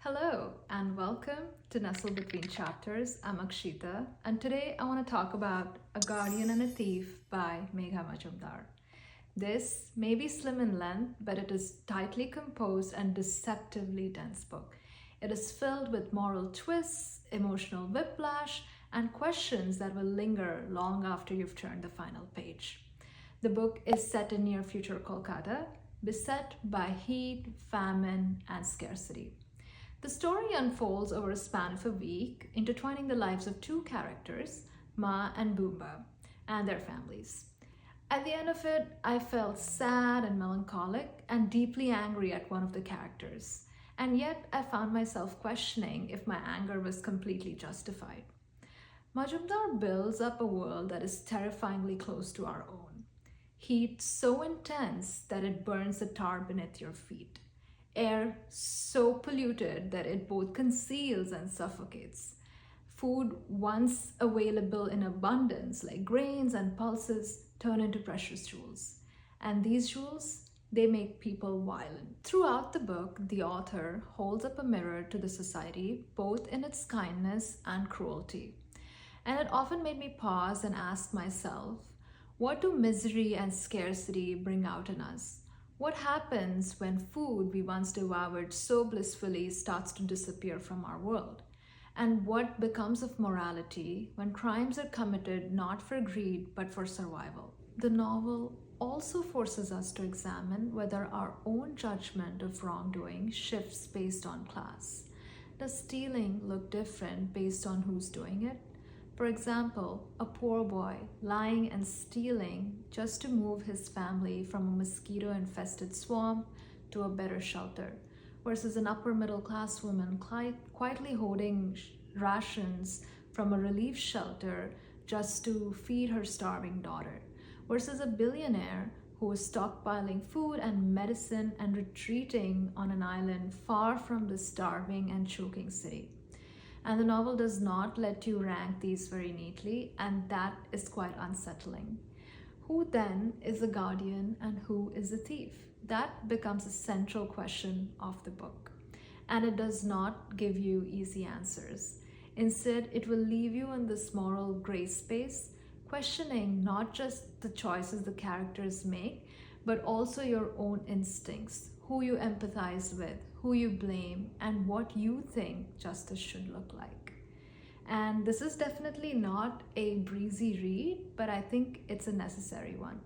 Hello and welcome to Nestle Between Chapters. I'm Akshita, and today I want to talk about A Guardian and a Thief by Megha Majumdar. This may be slim in length, but it is tightly composed and deceptively dense book. It is filled with moral twists, emotional whiplash, and questions that will linger long after you've turned the final page. The book is set in near future Kolkata, beset by heat, famine, and scarcity. The story unfolds over a span of a week, intertwining the lives of two characters, Ma and Boomba, and their families. At the end of it, I felt sad and melancholic and deeply angry at one of the characters. And yet, I found myself questioning if my anger was completely justified. Majumdar builds up a world that is terrifyingly close to our own. Heat so intense that it burns the tar beneath your feet. Air so polluted that it both conceals and suffocates. Food once available in abundance, like grains and pulses, turn into precious jewels. And these jewels, they make people violent. Throughout the book, the author holds up a mirror to the society, both in its kindness and cruelty. And it often made me pause and ask myself, what do misery and scarcity bring out in us? What happens when food we once devoured so blissfully starts to disappear from our world? And what becomes of morality when crimes are committed not for greed but for survival? The novel also forces us to examine whether our own judgment of wrongdoing shifts based on class. Does stealing look different based on who's doing it? For example, a poor boy lying and stealing just to move his family from a mosquito-infested swamp to a better shelter, versus an upper middle class woman quietly hoarding rations from a relief shelter just to feed her starving daughter, versus a billionaire who is stockpiling food and medicine and retreating on an island far from the starving and choking city. And the novel does not let you rank these very neatly, and that is quite unsettling. Who then is the guardian and who is the thief? That becomes a central question of the book. And it does not give you easy answers. Instead, it will leave you in this moral gray space, questioning not just the choices the characters make, but also your own instincts, who you empathize with, who you blame, and what you think justice should look like. And this is definitely not a breezy read, but I think it's a necessary one.